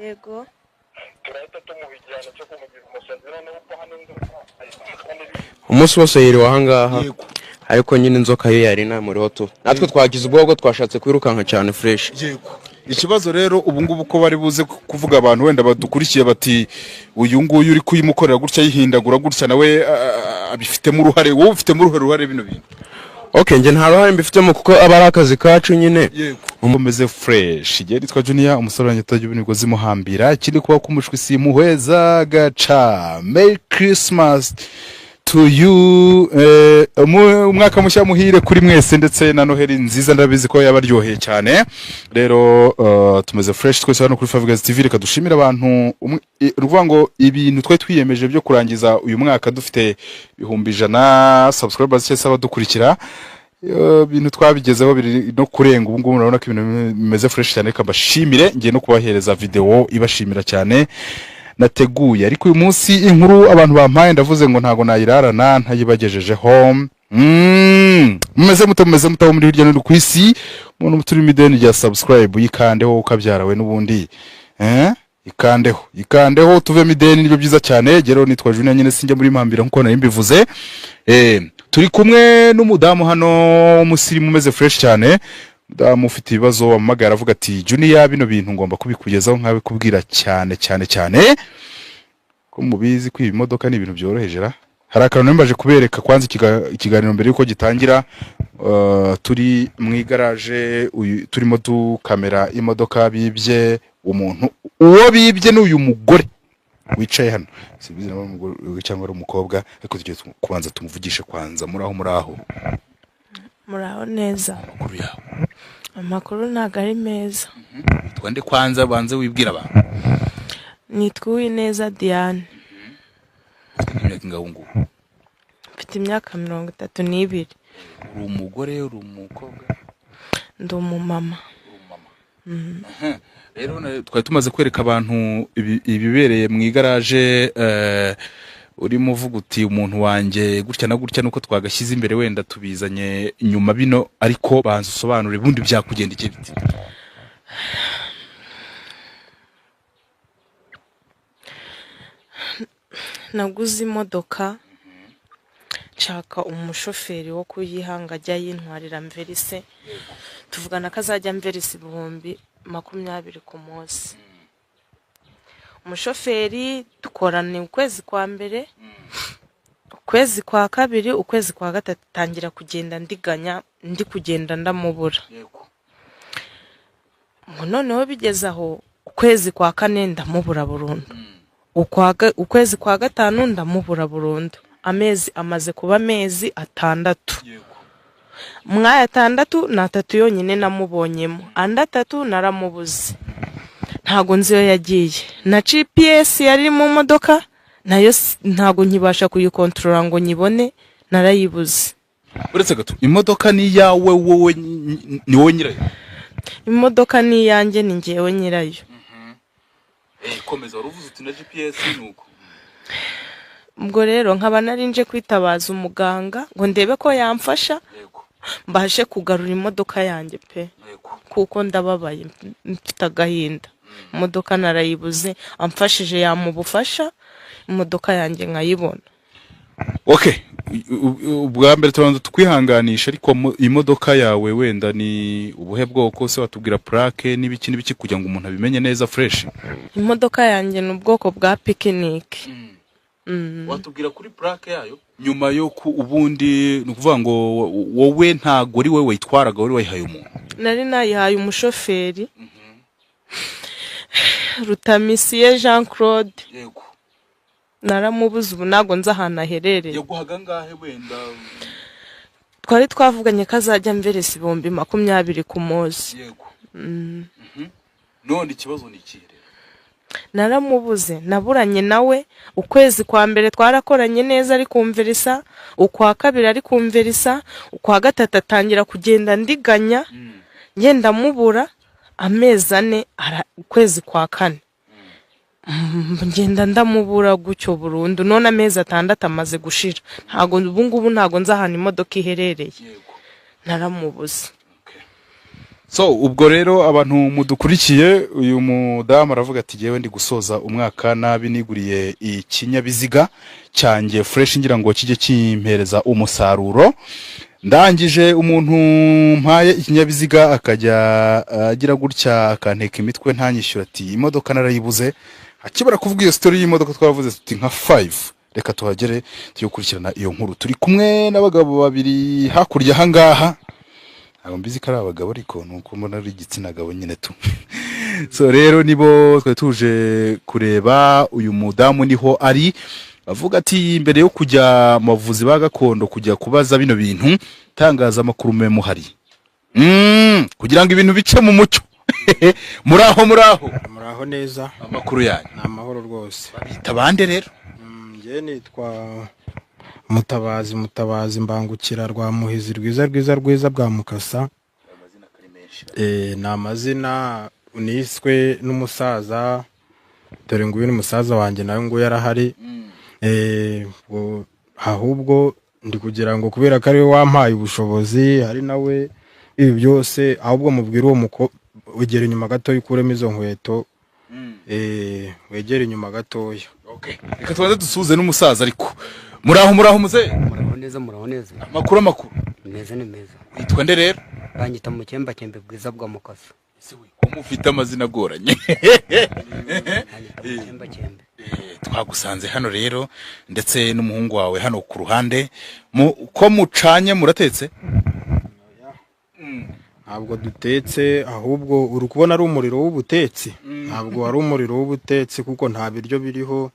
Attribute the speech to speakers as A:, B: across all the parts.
A: yego
B: umunsi wose yiri wahangaha ariko nyine inzoka yo yari namuriho tu natwe twagize ubwo twashatse kwirukanka cyane fresh.
C: Ikibazo rero ubu ngubu ko bari buze kuvuga abantu wenda badukurikiye bati uyu nguyu uri kuyimukorera gutya yihindagura gutya nawe abifitemo uruhare, wowe ufitemo uruhare bino bintu.
B: Okay, nje nta ruhare mbifitemo kuko aba ari akazi kacu nyine.
C: Umeze fresh igihe yitwa Junior umusore wanjye imigozi muhambira kiri kuba kumushwe isi muheza gaca. Merry Christmas to you, umwaka mushya muhire kuri mwese ndetse na Noheli nziza ndabizi ko yabaryoheye cyane. Rero tumeze fresh twese hano kuri Favugaz TV, reka dushimira abantu ruvuga ngo ibintu twe twiyemeje byo kurangiza uyu mwaka dufite 100 subscribers cyese abadukurikira, ibintu twabigezeho biri no kurenga. Ubu ngubu urabona ko ibintu bimeze fresh cyane, kabashimire ngiye no kubahereza video ibashimira cyane nateguye. Ariko uyu munsi inkuru abantu bampaye ndavuze ngo ntago nayirarana ntayibagejeje home. Mumeze mutaho muri hirya no ku isi, umuntu muturi mideni rya subscribe yikandeho ukabyarawe n'ubundi ikandeho tuve mideni, nibyo byiza cyane. Gero nitwa Junior nyine sinjya muri mpambira nkuko nari mbivuze. Turi kumwe n'umudamu hano umusirimu umeze fresh cyane. Mudamu ufite ibibazo amagara avuga ati Junior bino bintu ngomba kubikugezaho nkabe kubwira cyane ko mubizi ko imodoka ni ibintu byoroheje ra. Hari akantu mbaje kubereka kwanza ikiganiro mbere yuko gitangira. Turi mu garage turimo dukamera imodoka bibye umuntu, uwo bibye n'uyu mugore wicaye hano, sibizi nawe umugore cyangwa ari umukobwa, ariko tugiye kubanza tumuvugishe kwanza. Muraho
A: neza.
C: Amakuru yawe?
A: Amakuru ntago ari meza.
C: Twande kwanza banze wibwira abantu.
A: Nitwa neza Diane.
C: Imyaka ingahungu?
A: Mfite imyaka 32.
C: Uri umugore uri umukobwa?
A: Ndi umumama.
C: Rero twari tumaze kwereka abantu ibibereye mu igaraje. Urimo uvuga uti umuntu wanjye gutya na gutya nuko twagashyize imbere wenda tubizanye nyuma bino, ariko banza usobanure bundi byakugenda iki biti.
A: Naguze imodoka nshaka umushoferi wo kuyihanga ajya yintwarira mverise, tuvugana kazajya mverise 20,000 ku munsi. Umushoferi dukorana ukwezi kwa mbere, ukwezi kwa kabiri, ukwezi kwa gatatu tangira kugenda ndiganya, ndi kugenda ndamubura. Noneho bigeze aho ukwezi kwa kane ndamubura burundu, ukwezi kwa gatanu ndamubura burundu. Amezi amaze kuba amezi 6. Mwaya 6 na 3 yonyine namubonyemo, andi 3 naramubuze. Ntago nziyo yagiye na GPS yari mu modoka nayo ntago nkibasha kuyikontrola ngo nyibone, narayibuze.
C: Uretse gato imodoka ni yawe wowe ni wowe nyirayo?
A: Imodoka ni yanjye ni ngewe nyirayo.
C: Komeza waruvuze uti na GPS nuko.
A: Ubwo rero nkaba narinje kwitabaza umuganga ngo ndebe ko yamfasha mbashe kugarura imodoka yanjye pe, kuko ndababaye mfite agahinda. Imodoka narayibuze, amfashije yamubufasha imodoka yanjye nkayibona.
C: Okay, ubwa mbere tubanza tukwihanganisha, ariko imodoka yawe wenda ni ubuhe bwoko se watubwira plaque n'ibiki kugira ngo umuntu abimenye neza fresh?
A: Imodoka yanjye ni ubwoko bwa Picnic.
C: Watubwira kuri plaque yayo nyuma yo ubundi nukuvuga ngo wowe ntago ari wewe witwaraga, wari wayihaye umuntu?
A: Nari nayihaye umushoferi Rutamisiye Jean Claude.
C: Yego.
A: Naramubuze ubu nago nza ahantu aherereye.
C: Yaguhaga ngahe wenda?
A: Twari twavuganye kazajya mverese 20,000 ku munsi.
C: Yego. None ikibazo ni iki?
A: Naramubuze, naburanye nawe. Ukwezi kwa mbere twarakoranye neza ari kumverisa, ukwa kabiri ari kumverisa, ukwa gatatu atangira kugenda ndiganya, ngenda mubura. Amezi 4 ukwezi kwa kane ngenda ndamubura gucyo burundu. None amezi 6 amaze gushira, ntago ubu ngubu ntago nza ahantu imodoka iherereye. naramubuze.
C: So ubwo rero abantu mudukurikiye uyu mudamu aravuga ati jewe ndi gusoza umwaka nabi niguriye ikinyabiziga cyanjye fresh ngira ngo kijye kimpereza umusaruro, ndangije umuntu mpaye ikinyabiziga akajya agira gutya akanteka imitwe ntanyishyura ati imodoka narayibuze. Akibara kuvuga iyo story y'imodoka twavuze tuti nka 5, reka tuhagere tuyokurikirana iyo nkuru. Turi kumwe n'abagabo babiri hakurya hangaha, ntabwo mbizi ko ari abagabo ariko nuko mbona ari igitsina gabo nyine tu. So rero nibo twe tuje kureba uyu mudamu niho ari avuga ati imbere yo kujya mavuzi ba gakondo kujya kubaza bino bintu tangaza makuru me muhari kugira ngo ibintu bice mu mucyo. muraho
D: neza,
C: amakuru yanyu
D: namahoro rwose.
C: babita bande rero?
D: Nge nitwa Mutabazi mbangukira rwa Muhizi rwiza bwa Mukasa. Ni amazina uniswe n'umusaza, dore nguyu ni musaza wanjye nawe ngo yarahari. Ahubwo ndi kugira ngo kubera ko ari we wampaye ubushobozi hari nawe ibi byose, ahubwo mubwira uwo muko wegera inyuma gato yikuremo izo nkweto. Wegera inyuma gatoya.
C: Okay, reka tubanze dusuze n'umusaza ariko muraho muze.
E: Muraho neza.
C: Amakuru
E: Neza ni meza.
C: witwa nde rero?
E: Banyita mu cyemba bwiza bwa Mukasa.
C: Ese we umufite amazina agoranye. Twagusanze hano rero ndetse n'umuhungu wawe hano ku ruhande, ko mucanye muratetse?
D: Ntabwo dutetse, ahubwo uri kubona ari umuriro w'ubutetsi. Ntabwo ari umuriro w'ubutetsi kuko nta biryo biriho.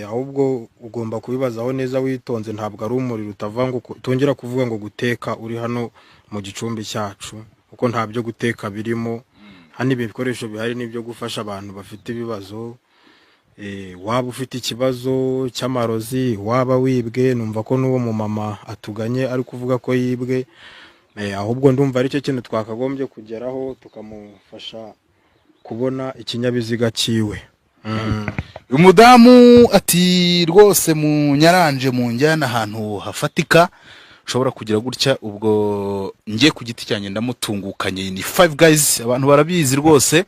D: Ahubwo ugomba kubibazaho neza witonze, ntabwo ari umuriro utavanga tongera kuvuga ngo guteka uri hano mu gicumbi cyacu kuko nta byo guteka birimo. Hano ibikoresho bihari n'ibyo gufasha abantu bafite ibibazo. Waba ufite ikibazo cy'amarozi, waba wibwe, numva ko n'uwo mu mama atuganye ari kuvuga ko yibwe. Ahubwo ndumva ari cyo kintu twakagombye kugeraho tukamufasha kubona ikinyabiziga ciwe.
C: Uyu mudamu ati rwose mu nyaranje mu njyana ahantu hafatika ushobora kugira gutya. Ubwo ngiye ku giti cyanjye ndamutungukanye, ni 5 guys, abantu barabizi rwose,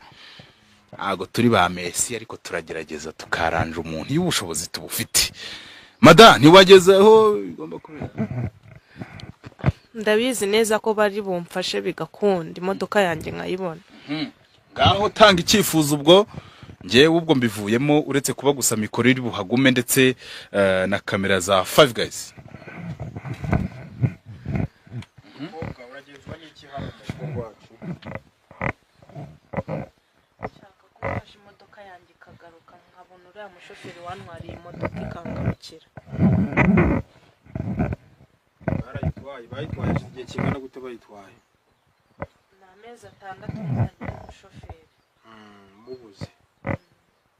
C: ntago turi ba Messi ariko turagerageza tukaranje umuntu y'ubushobozi tubufite. Mada ntiwagezeho igomba kubera?
A: Ndabizi neza ko bari bumfashe bigakunda imodoka yanjye nkayibona.
C: Ngaho tanga icyifuzo ubwo ngewe ubwo mbivuyemo, uretse kuba gusa mikoro iri buhagume ndetse na kamera za 5 guys.
A: Nshaka kubasha imodoka yanjye ikagaruka nkabona uriya mushoferi wantwariye imodoka ikangarukira.
D: Bayitwaye igihe kingana gute bayitwaye?
A: Ni amezi 6 muzanye umushoferi.
D: Mubuze.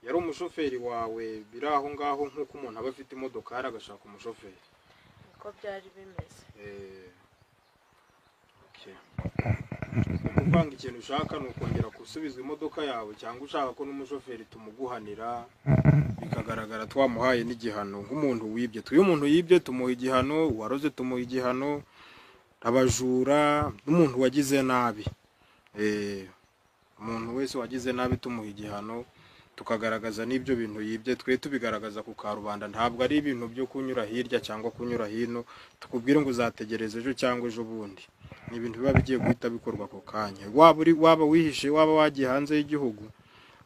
D: Yari umushoferi wawe biraho ngaho nkuko umuntu aba afite imodoka yaragashaka umushoferi.
A: Niko byari bimeze.
D: Okay. Kuvanga ikintu ushaka nukongera gusubiza imodoka yawe cyangwa ushaka ko n'umushoferi tumuguhanira bikagaragara twamuhaye n'igihano nk'umuntu wibye. Tuyo umuntu yibye tumuha igihano, waroze tumuha igihano, abajura n'umuntu wagize nabi. Umuntu wese wagize nabi tumuha igihano, tukagaragaza n'ibyo bintu yibye, twe tubigaragaza ku karubanda. Ntabwo ari ibintu byo kunyura hirya cyangwa kunyura hino tukubwire ngo uzategereza ejo cyangwa ejo bundi. Ni ibintu biba bigiye guhita bikorwa ako kanya. Waba wihishe, waba wagiye hanze y'igihugu,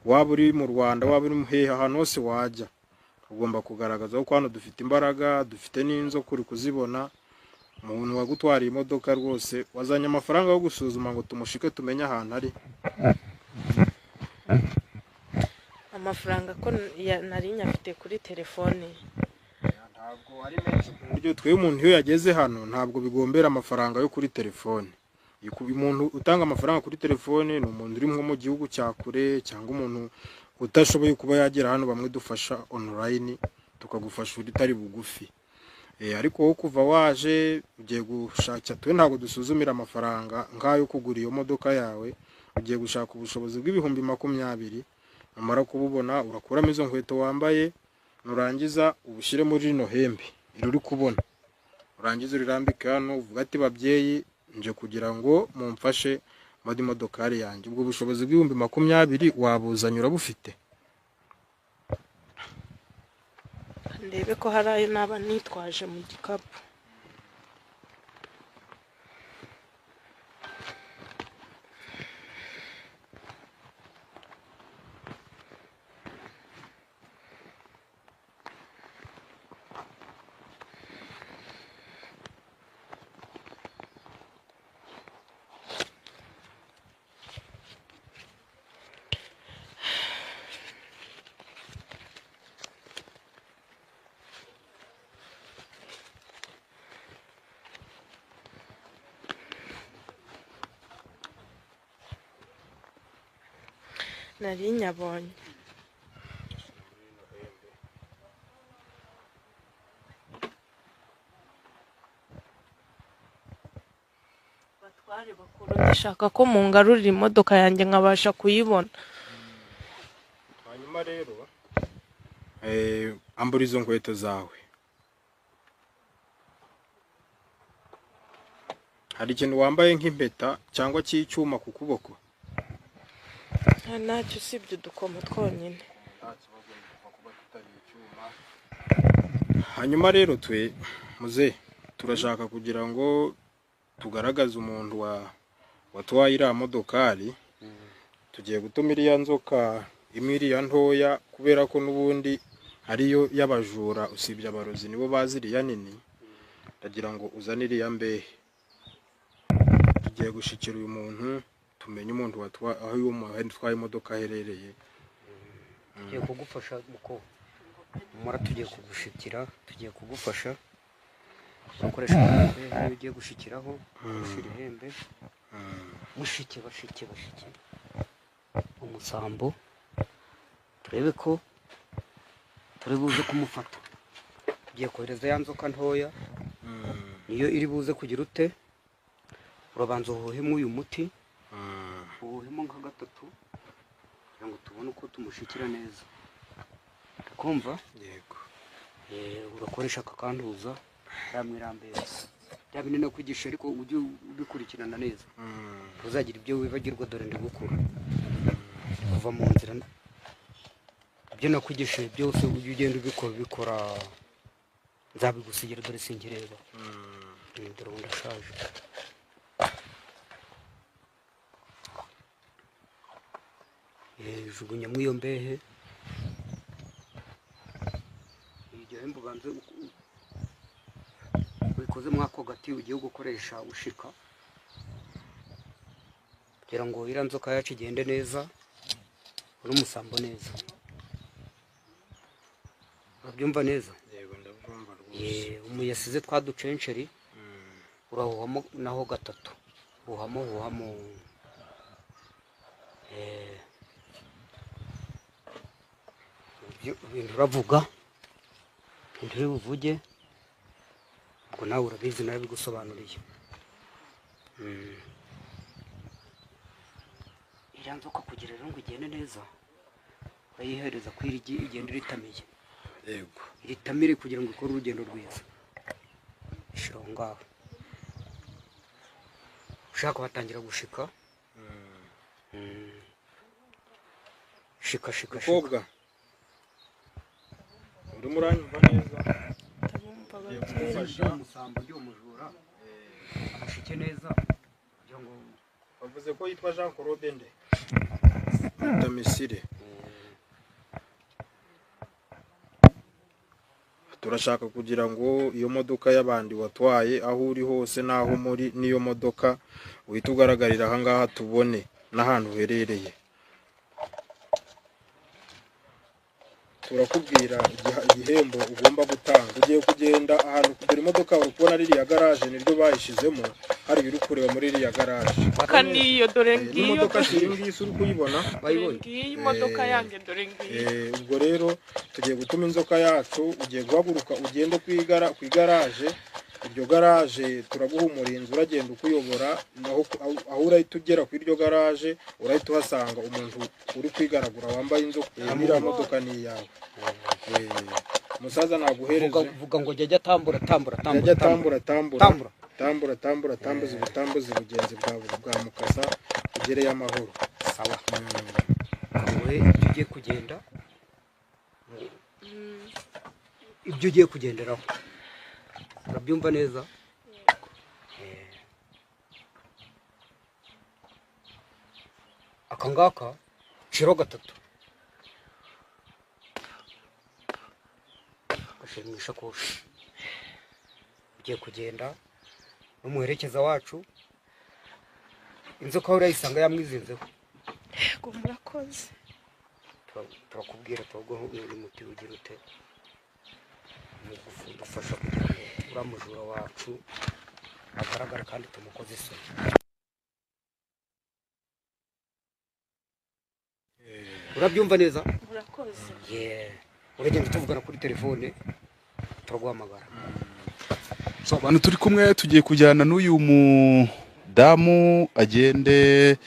D: waba uri mu Rwanda, waba uri muhehe, ahantu hose wajya ugomba kugaragaza ko hano dufite imbaraga, dufite n'inzo kuri kuzibona. Umuntu wagutwariye imodoka rwose wazanye amafaranga yo gusuzuma ngo tumushike tumenye ahantu ari.
A: Amafaranga ko nari nyafite kuri telefone.
D: Ntabwo ari menshi ku buryo twe umuntu iyo yageze hano ntabwo bigombera amafaranga yo kuri telefone. Umuntu utanga amafaranga kuri telefone ni umuntu uri nko mu gihugu cya kure cyangwa umuntu utashoboye kuba yagera hano, bamwe dufasha online tukagufasha utari bugufi. Ariko wo kuva waje ugiye gushaka, twe ntabwo dusuzumira amafaranga ngayo kugura iyo modoka yawe. Ugiye gushaka ubushobozi bw'ibihumbi 20, umara kububona urakuramo izo nkweto wambaye, nurangiza ubushyire muri rino hembe iri uri kubona, urangiza urirambike hano, uvuga ati babyeyi nje kugira ngo mumfashe muri modokari yanjye. Ubwo bushobozi bw'ibihumbi 20 wabuzanye urabufite?
A: ndebe ko hari ayo naba nitwaje mu gikapu. nari nyabonye. batware bakuru, ndashaka ko mungarurira imodoka yanjye nkabasha kuyibona.
D: Hanyuma rero ambura izo nkweto zawe. Hari ikintu wambaye nk'impeta cyangwa cy'icyuma ku kuboko?
A: ntacyo usibye udukomo twonyine.
D: Hanyuma rero twe muze turashaka kugira ngo tugaragaze umuntu watwaye iriya modokari. Tugiye gutuma iriya nzoka imwe iriya ntoya, kubera ko n'ubundi hariyo y'abajura, usibye abarozi nibo bazi iriya nini. Ndagira ngo uzane iriya mbehe. Tugiye gushikira uyu muntu tumenye umuntu aho uyu watwaye imodoka aherereye.
E: tugiye kugufasha muko mara, tugiye kugushikira, tugiye kugufasha gukoresha ihembe. Ugiye gushikiraho gushira ihembe, mushike bashike umusambo, turebe ko turi buze kumufata. Tugiye kohereza ya nzoka ntoya, niyo iri buze kugira ute. Urabanza uhuhemo uyu muti, uhuhemo nka 3 kugira ngo tubone uko tumushikira neza. Kumva?
D: Yego.
E: Urakoresha akakanduza ramwirambere. Bya bintu nakwigisha, ariko ujye ubikurikirana neza. Uzagira ibyo wibagirwa, dore ndi gukura kuva mu nzira. Ibyo nakwigisha byose ujye ugenda ubikora, nzabigusigira, dore sinkireba. Dore ndashaje. Jugunya mu iyo mbehe. Iryo hembe ubanze ubikoze mwako gati ugiye gukoresha ushika, kugira ngo iriya nzoka yacu igende neza, uri umusambo neza. Urabyumva neza?
D: Yego ndabyumva rwose.
E: Umuyasize twaducenceri urahuhamo naho 3. Huhamo ibintu uravuga, ibintu uri buvuge, ubwo nawe urabizi, nawe bigusobanuriye. Iriya nzoka kugira rero ngo igende neza, urayihereza ko igenda iritamiye.
D: Yego.
E: Iritamire kugira ngo ikore urugendo rwiza. Ishira aho ngaho. Ushaka batangira gushika. Shika.
D: Kobwa, uri muranyumva neza?
E: Gufasha umusambo y'umujura amushike neza, kugira ngo
D: bavuze ko yitwa Jean Claude nde? Tamisire. Turashaka kugira ngo iyo modoka y'abandi watwaye aho uri hose naho muri niyo modoka uhita ugaragarira aha ngaha tubone n'ahantu uherereye. Turakubwira igihembo ugomba gutanga. Ugiye kugenda ahantu kugera imodoka uri kubona ririya garage niryo bayishizemo, hari biri kureba muri ririya garage.
A: Kaniyo dore ngiyo.
D: Imodoka shiri ngisi uri kuyibona?
A: Ngiyi imodoka yanjye dore ngiyi.
D: Ubwo rero tugiye gutuma inzoka yacu, ugiye guhaguruka ugende ku garage. Iryo garage turaguhumuriye, inzu uragenda ukuyobora, aho urahita ugera ku iryo garage urahita uhasanga umuntu uri kwigaragura wambaye inzoka. Iriya modoka ni iyawe. Musaza naguhereze.
E: Vuga ngo jya tambura.
D: Jya tambura. tambura tambuza ubutambuzi ubugenzi bwa mukasa ugereyo amahoro.
E: sawa wowe ibyo ugiye kugenda ibyo ugiye kugenderaho urabyumva neza. aka ngaka shiro 3 gashyira mu ishakoshi ugiye kugenda n'umuherekeza wacu inzoka urayisanga yamwizinzeho.
A: yego murakoze.
E: turakubwira tubwo uri muti ugira ute dufasha kugira ngo uramujura wacu agaragara kandi tumukoze isoni. urabyumva neza?
A: murakoze.
E: uragenda tuvugana kuri telefone turaguhamagara.
C: So abantu turi kumwe tugiye kujyana n'uyu mudamu agende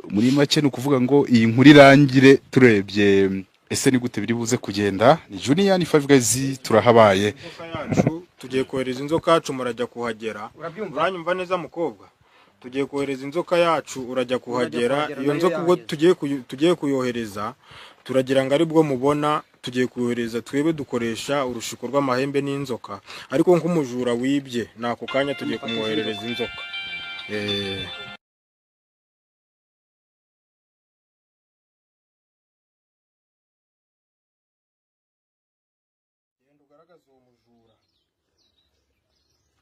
C: muri make ni ukuvuga ngo iyi nkuru irangire turebye ese ni gute biri buze kugenda. Ni Junior ni Five Guys turahabaye.
D: Inzoka yacu tugiye kohereza inzoka yacu murajya kuhagera. Uranyumva neza mukobwa? Tugiye kohereza inzoka yacu urajya kuhagera. Iyo nzoka ubwo tugiye kuyohereza turagira ngo ari bwo mubona tugiye kuyohereza. Twebwe dukoresha urushiko rw'amahembe n'inzoka, ariko nk'umujura wibye nako kanya tugiye kumwoherereza inzoka.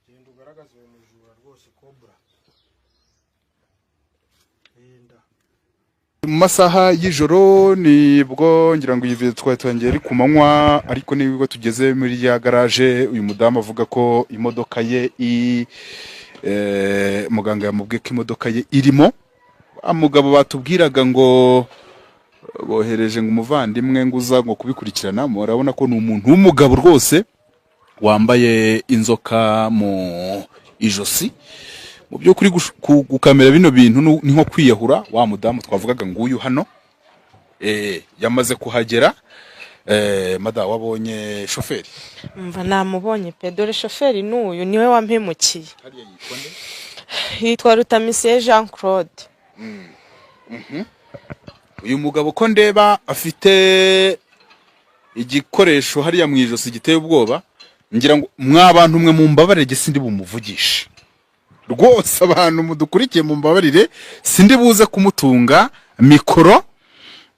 D: Genda ugaragaza uwo mujura rwose Cobra.
C: Mu masaha y'ijoro nibwo ngira ngo iyi video twatangiriye ari ku manywa, ariko nibwo tugeze muri ya garage uyu mudamu avuga ko imodoka ye muganga yamubwiye ko imodoka ye irimo. Umugabo batubwiraga ngo bohereje ngo umuvandimwe ngo uza ngo kubikurikirana. Murabona ko ni umuntu w'umugabo rwose wambaye inzoka mu ijosi. Mu by'ukuri gukamera bino bintu ni nko kwiyahura. Wa mudamu twavugaga ngo uyu hano yamaze kuhagera. Mada wabonye shoferi?
A: Mva namubonye pe, dore shoferi n'uyu niwe wampemukiye.
C: Hariya yitwa nde?
A: Yitwa Rutamisiye Jean Claude.
C: Uyu mugabo ko ndeba afite igikoresho hariya mu ijosi giteye ubwoba. Ngira ngo mwabantu mwe mumbabarire sindi bumuvugisha rwose. Abantu mudukurikiye mumbabarire sindi buze kumutunga mikoro.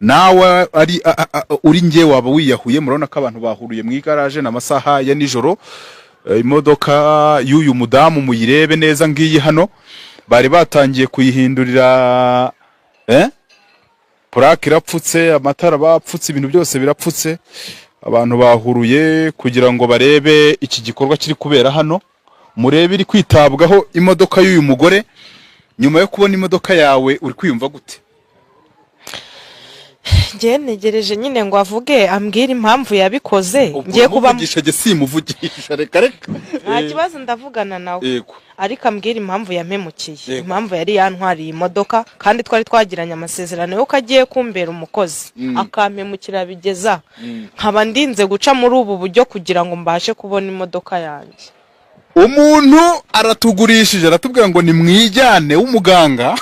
C: Nawe ari uri nge waba wiyahuye. Murabona ko abantu bahuruye mu garage na masaha ya nijoro. Imodoka y'uyu mudamu muyirebe neza ngiyi hano bari batangiye kuyihindurira plaque irapfutse, amatara bapfutse, ibintu byose birapfutse. Abantu bahuruye kugira ngo barebe iki gikorwa kiri kubera hano. Murebe iri kwitabwaho imodoka y'uyu mugore. Nyuma yo kubona imodoka yawe uri kwiyumva gute?
A: Ngiye negereje nyine ngo avuge ambwira impamvu yabikoze. Ngiye kuba
C: muvugisha je simuvugisha reka reka.
A: Nta kibazo ndavugana nawe.
C: Yego.
A: Ariko ambwira impamvu yampemukiye. Impamvu yari yantwariye imodoka kandi twari twagiranye amasezerano yo kagiye kumbera umukozi. Akampemukira bigeza. Nkaba ndinze guca muri ubu buryo kugira ngo mbashe kubona imodoka yanjye.
C: Umuntu aratugurishije aratubwira ngo ni mwijyane w'umuganga.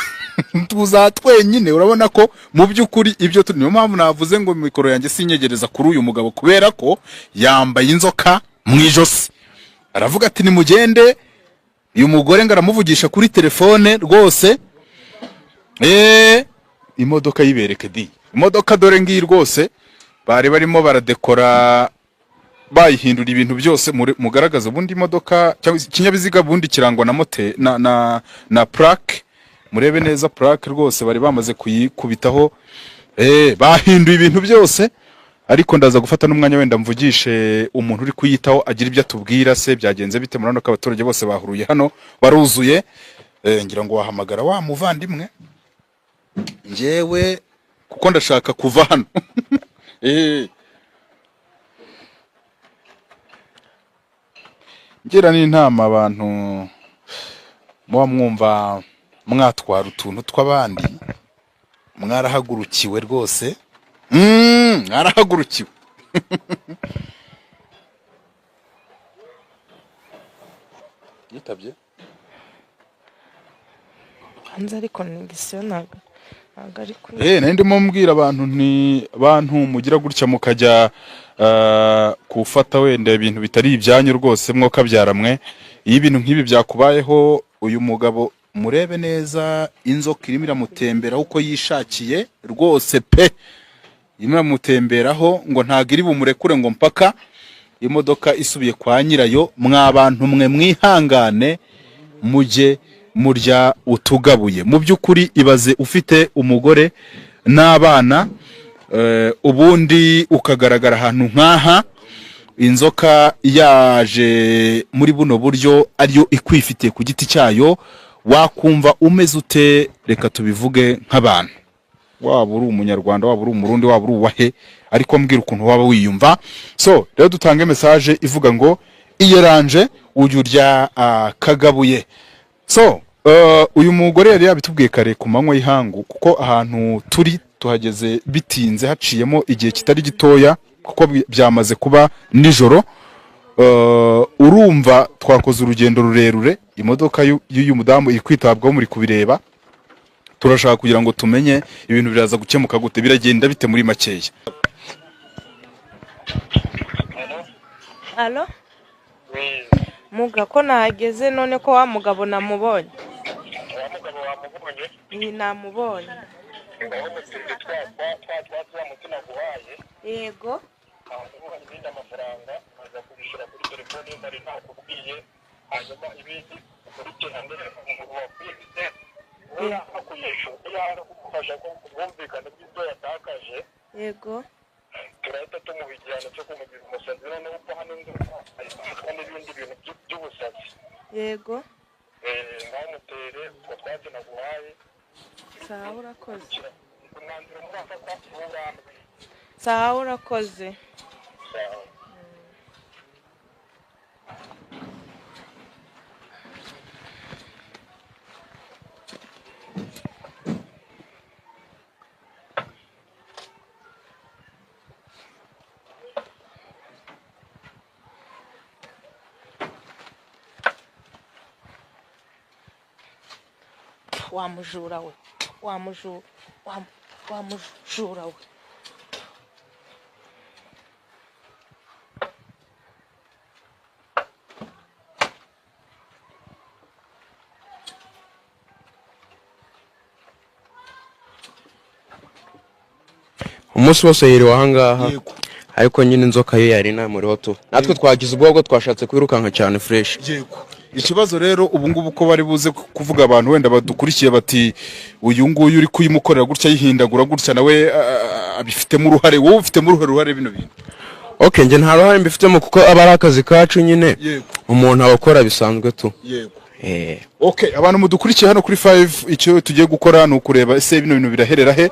C: Tuza twenyine. Urabona ko mu by'ukuri ibyo niyo mpamvu navuze ngo mikoro yanjye sinyegereza kuri uyu mugabo kubera ko yambaye inzoka mu ijosi. Aravuga ati nimugende. Uyu mugore ngaramuvugisha kuri telefone rwose. Imodoka yibereke di. Imodoka dore ngiyi rwose bari barimo baradekora bayihindura ibintu byose. Mugaragaza ubundi imodoka cyangwa ikinyabiziga bundi kirangwa na mote na plaque. Murebe neza plaque rwose bari bamaze kuyikubitaho. Bahinduye ibintu byose. Ariko ndaza gufata n'umwanya wenda mvugishe umuntu uri kuyitaho agira ibyo atubwira se byagenze bite. Murano ko abaturage bose bahuruye hano baruzuye. Ngira ngo wahamagara wa muvandimwe njewe kuko ndashaka kuva hano. Ngira n'intama abantu muba mwumva mwatwara utuntu tw'abandi mwarahagurukiwe rwose. Mwarahagurukiwe. Yitabye
A: hanze ariko negisiyo ntabwo ari kuri
C: nari ndimo mbwira abantu nti bantu mugira gutya mukajya kufata wenda ibintu bitari ibyanyu rwose mwokabyara mwe iyo ibintu nk'ibi byakubayeho uyu mugabo murebe neza inzoka irimo iramutemberaho uko yishakiye rwose pe irimo iramutemberaho ngo ntabwo iri bumurekure ngo mpaka imodoka isubiye kwa nyirayo. mwa bantu mwe mwihangane mujye murya utugabuye. mu by'ukuri ibaze ufite umugore n'abana ubundi ukagaragara ahantu nk'aha inzoka yaje muri buno buryo ariyo ikwifitiye ku giti cyayo, wakumva umeze ute? Reka tubivuge nk'abantu, waba uri umunyarwanda, waba uri umurundi, waba uri uwahe, ariko mbwira ukuntu waba wiyumva. So rero dutange message ivuga ngo iyeranje ujye urya kagabuye. So uyu mugore yari yabitubwiye kare ku manywa y'ihangu, kuko ahantu turi tuhageze bitinze haciyemo igihe kitari gitoya kuko byamaze kuba nijoro. Urumva twakoze urugendo rurerure, imodoka y'uyu mudamu iri kwitabwaho muri kubireba. Turashaka kugira ngo tumenye ibintu biraza gukemuka gute, biragenda bite muri makeya.
A: Allo muga ko nahageze none ko wa mugabo namubonye. Ni namubonye. Yego. Yego.
F: Turahita tumubijyana cyo kumugira umusazi noneho uko hano n'ibindi bintu by'ubusazi.
A: Yego.
F: Ntamutere utwo twatsi naguhaye.
A: Sawa urakoze.
F: Umwanzuro murafata urambye.
A: Sawa urakoze.
F: Sawa.
A: Wamujura we, wamujura we.
B: umunsi wose yiriwe ahangaha, ariko nyine inzoka yo yari namuriho tu. natwe twagize ubwo twashatse kwirukanka cyane fresh.
C: Ikibazo rero ubu ngubu ko bari buze kuvuga abantu wenda badukurikiye bati uyu nguyu uri kuyimukorera gutya yihindagura gutya nawe abifitemo uruhare, wowe ufitemo uruhare bino bintu.
B: Okay, nje nta ruhare mbifitemo kuko aba ari akazi kacu nyine. Umuntu abakora bisanzwe tu.
C: Okay, abantu mudukurikiye hano kuri 5 icyo tugiye gukora ni ukureba ese bino bintu biraherera he.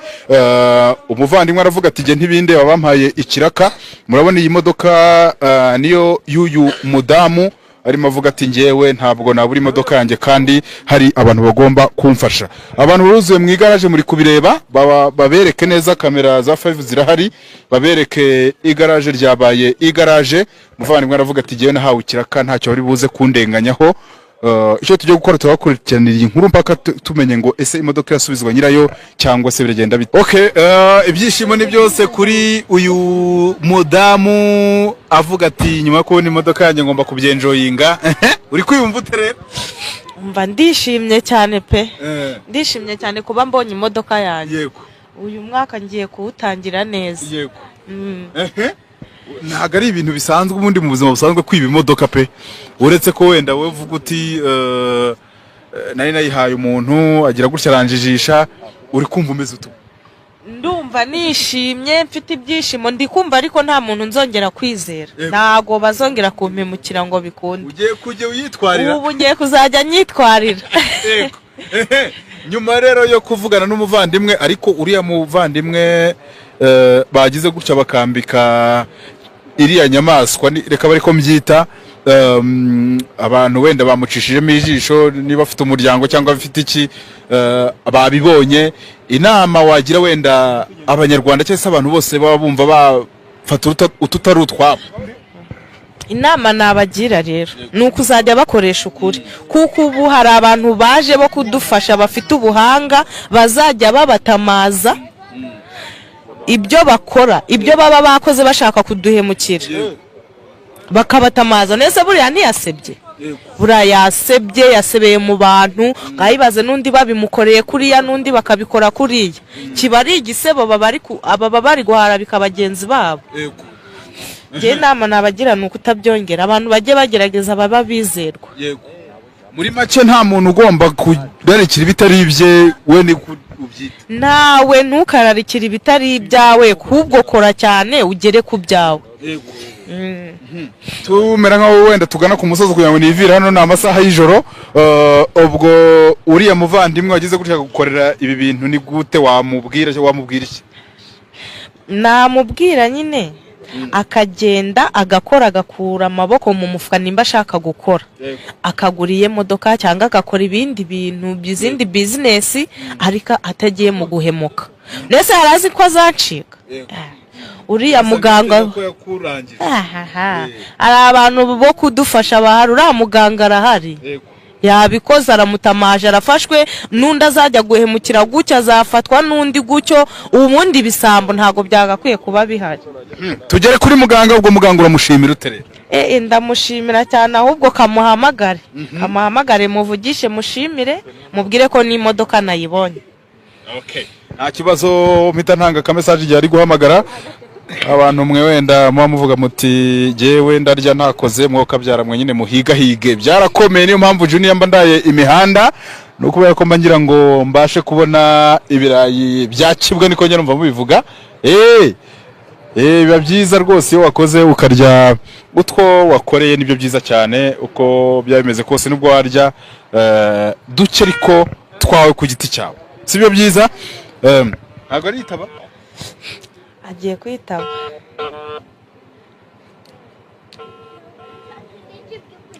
C: Umuvandimwe aravuga ati je ntibinde babampaye ikiraka. Murabona iyi modoka niyo y'uyu mudamu arimo avuga ati ngewe ntabwo nabura imodoka yanjye kandi hari abantu bagomba kumfasha. Abantu baruzuye mu igaraje muri kubireba, babereke neza, kamera za 5 zirahari, babereke igaraje ryabaye igaraje. Umuvandimwe aravuga ati ngewe nahawe ikiraka ntacyo bari buze kundenganyaho. Icyo tugiye gukora tubakurikiranira iyi nkuru mpaka tumenye ngo ese imodoka yasubizwa nyirayo cyangwa se biragenda bite. Okay, ibyishimo ni byose kuri uyu mudamu avuga ati nyuma ko imodoka yanjye ngomba kubyenjoyinga. Uri kwiyumva ute rero?
A: Umva ndishimye cyane pe. Ndishimye cyane kuba mbonye imodoka yanjye.
C: Yego.
A: Uyu mwaka ngiye kuwutangira neza.
C: Yego. Ntago ari ibintu bisanzwe ubundi mu buzima busanzwe kwiba imodoka pe. Uretse ko wenda wowe uvuga uti nari nayihaye umuntu agira gutya aranjijisha, uri kumva umeze utu?
A: Ndumva nishimye, mfite ibyishimo, ndi kumva ariko nta muntu nzongera kwizera. Ntago bazongera kumpemukira ngo bikunde.
C: Ugiye kujye uyitwarira?
A: Ubu ngiye kuzajya nyitwarira.
C: Yego. Nyuma rero yo kuvugana n'umuvandimwe, ariko uriya muvandimwe bagize gutya bakambika iriya nyamaswa, reka bari ko mbyita, abantu wenda bamucishijemo ijisho, niba afite umuryango cyangwa afite iki, babibonye. Inama wagira wenda abanyarwanda cyangwa se abantu bose baba bumva bafata ututari utwabo?
A: inama nabagira rero ni ukuzajya bakoresha ukuri kuko ubu hari abantu baje bo kudufasha bafite ubuhanga bazajya babatamaza ibyo bakora ibyo baba bakoze bashaka kuduhemukira bakabatamaza nese buriya ntiyasebye buriya yasebeye mu bantu ngayibaze n'undi babimukoreye kuriya n'undi bakabikora kuriya kiba ari igisebo baba bari guharabika bagenzi babo njye inama nabagira ni ukutabyongera abantu bajye bagerageza baba bizerwa
C: muri make nta muntu ugomba kurarikira ibitari ibye we ni ubyita
A: nawe ntukararikire ibitari ibyawe kubwo kora cyane ugere ku byawe
C: tumera nkaho wenda tugana ku musozi kugira ngo nivire hano ni amasaha y'ijoro ubwo uriya muvandimwe wagize gutya gukorera ibi bintu ni gute wamubwira iki
A: namubwira nyine akagenda agakora agakura amaboko mu mufuka nimba ashaka gukora akagura iyo modoka cyangwa agakora ibindi bintu by'izindi bizinesi ariko atagiye mu guhemuka nese harazi ko azacika uriya muganga hari abantu bo kudufasha bahari uriya muganga arahari yabikoze aramutamaje arafashwe n'undi azajya guhemukira gutya azafatwa n'undi gutyo ubundi ibisambo ntabwo byagakwiye kuba bihari
C: tugere kuri muganga ubwo muganga uramushimira utere
A: ndamushimira cyane ahubwo kamuhamagare muvugishe mushimire mubwire ko n'imodoka nayibonye
C: nta kibazo mpita ntanga ka message igihe ari guhamagara abantu mwe wenda muba muvuga muti jewe ndarya nakoze mwoka byaramwe nyine muhigahige byarakomeye niyo mpamvu Junior mba ndaye imihanda no kubera ko mbangira ngo mbashe kubona ibirayi byacibwa niko nyine mva mubivuga biba byiza rwose iyo wakoze ukarya utwo wakoreye nibyo byiza cyane uko byabimeze kose nubwo warya duke ariko twawe ku giti cyawe sibyo byiza ntabwo ari itaba
A: agiye kwitaba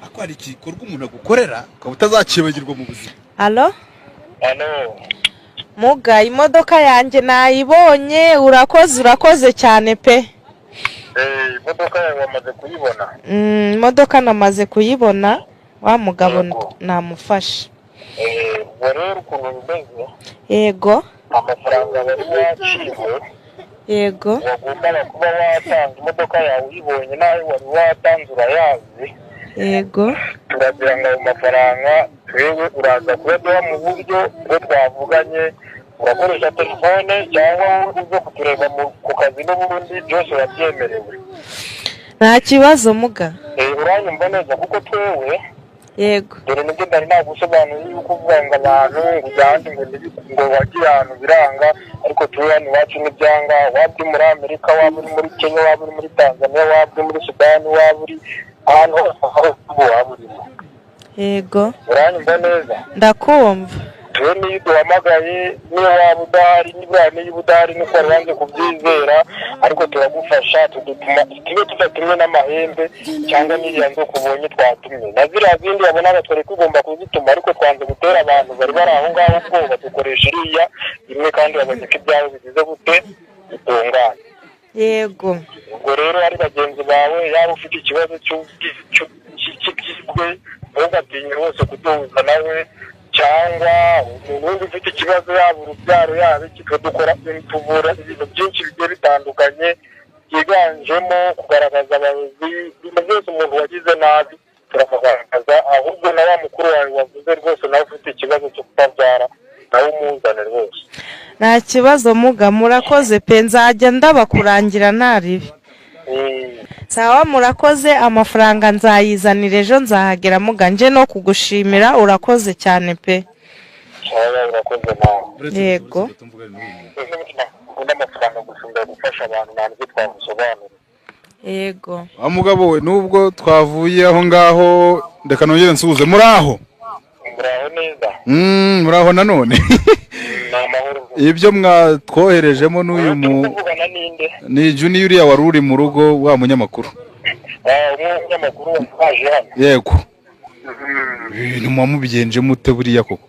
C: akwari igikorwa umuntu agukorera ukaba utazakibagirwa mu buzima
A: halo muga imodoka yanjye nayibonye urakoze cyane pe
F: imodoka yawe wamaze kuyibona
A: imodoka namaze kuyibona wa mugabo namufashe
F: ubwo rero ukuntu bimeze
A: yego
F: amafaranga bari waciwe
A: yego
F: wagombaga kuba watanga imodoka yawe uyibonye nawe wari watanze urayazi
A: yego
F: turagira ngo ayo mafaranga twewe uraza kuyaduha mu buryo bwo twavuganye urakoresha telefone cyangwa uze kutureba ku kazi n'ubundi byose urabyemerewe
A: nta kibazo muga
F: uranyumva neza kuko twewe
A: yego
F: dore nibyo ndari nagusobanuriye yuko uvuga ngo abantu ujyanye ngo wagiye ahantu biranga ariko tuwe hano iwacu n'ibyanga waba uri muri Amerika waba uri muri Kenya waba uri muri Tanzania waba uri muri Sudani waba uri ahantu hose waba urimo
A: yego
F: uranyumva neza
A: ndakumva
F: tuwe niyo duhamagaye niyo waba udahari niyo udahari nuko wari wanze kubyizera ariko turagufasha tube tudatumwe n'amahembe cyangwa n'iriya nzoka ubonye twatumye na ziriya zindi wabonaga twari tugomba kuzituma ariko twanze gutera abantu bari bari aho ngaho ubwoba dukoresha iriya imwe kandi babonye ko ibyawe bigize gute bitunganye
A: yego
F: ubwo rero ari bagenzi bawe yaba ufite ikibazo cy'ubwizwe ntugatinye rwose kuduhuza nawe cyangwa umuntu ufite ikibazo yaba urubyaro yaba iki tuvura ibintu byinshi bigiye bitandukanye byiganjemo kugaragaza abayobozi ibintu byose umuntu wagize nabi turamugaragaza ahubwo na wa mukuru wawe wavuze rwose nawe ufite ikibazo cyo kutabyara nawe umuzane rwose
A: nta kibazo muga murakoze pe nzajya ndabakurangira ntaribi sawa murakoze amafaranga nzayizanira ejo nzahagera muga nje no kugushimira urakoze cyane pe
F: urakoze nawe
A: yego
F: ukunda amafaranga gusumba gufasha abantu nta nibyo twagusobanura
A: yego
C: wa mugabo we nubwo twavuye aho ngaho reka nongere nsuhuze muri aho
F: neza
C: muri aho nanone ibyo mwatwoherejemo n'uyu ni Junior uriya wari uri mu rugo wa munyamakuru
F: umunyamakuru waje hano
C: yego ibintu muba mubigenje mute buriya koko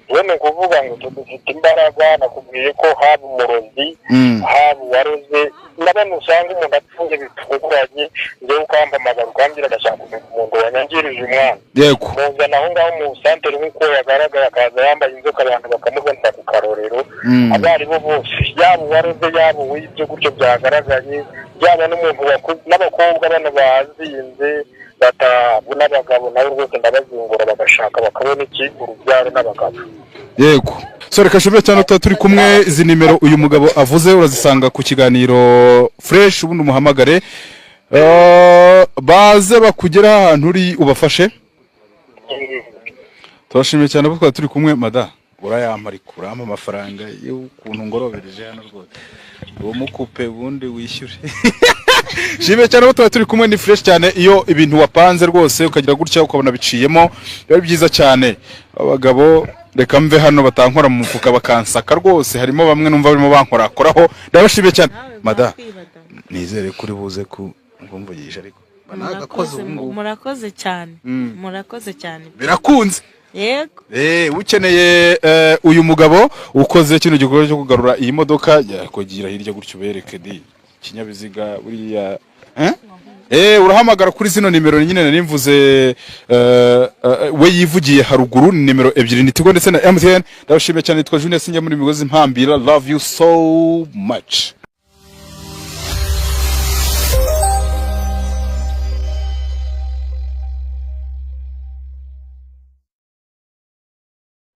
F: we ni ukuvuga ngo dufite imbaraga. Nakubwiye ko haba umurozi haba uwaroze n'abantu usanga umuntu apfuye bitunguranye njyewe ukampamagara ukambwira agashaka umuntu wanyangirije umwana
C: yego
F: muzana aho ngaho mu santere nk'uko yagaragaye akaza yambaye inzoka abantu bakamubona ku karorero abaribo bose yaba uwaroze yaba uwibyo gutyo byagaragaye yaba n'umuntu n'abakobwa bano bazinze batabona abagabo nabo rwose ndabazingura bagashaka bakabona iki urubyaro n'abagabo
C: yego so reka shobora cyane turi kumwe. Izi nimero uyu mugabo avuze urazisanga ku kiganiro fresh, ubundi umuhamagare baze bakugera ahantu uri ubafashe. Turashimye cyane ko turi kumwe. Mada urayampa ariko urampa amafaranga y'ukuntu ngorobereje hano rwose uwo mukupe ubundi wishyure. Shimye cyane ko turi kumwe. Ni fresh cyane iyo ibintu wapanze rwose ukagira gutya ukabona biciyemo biba byiza cyane. Abagabo reka mve hano batankora mu mufuka bakansaka rwose, harimo bamwe numva barimo bankorakoraho. Ndabashimiye cyane Mada, nizere kuri buze kumvugisha ariko
A: murakoze cyane murakoze cyane
C: birakunze.
A: yego
C: ukeneye uyu mugabo ukoze kino gikorwa cyo kugarura iyi modoka yakogira hirya gutyo bereke di kinyabiziga buriya urahamagara kuri zino nimero nyine narimvuze we yivugiye haruguru. Ni nimero 2 ni Tigo ndetse na MTN. Ndabashimiye cyane. Nitwa Junior Sinjya muri Migozi Mpambira. Love you so much.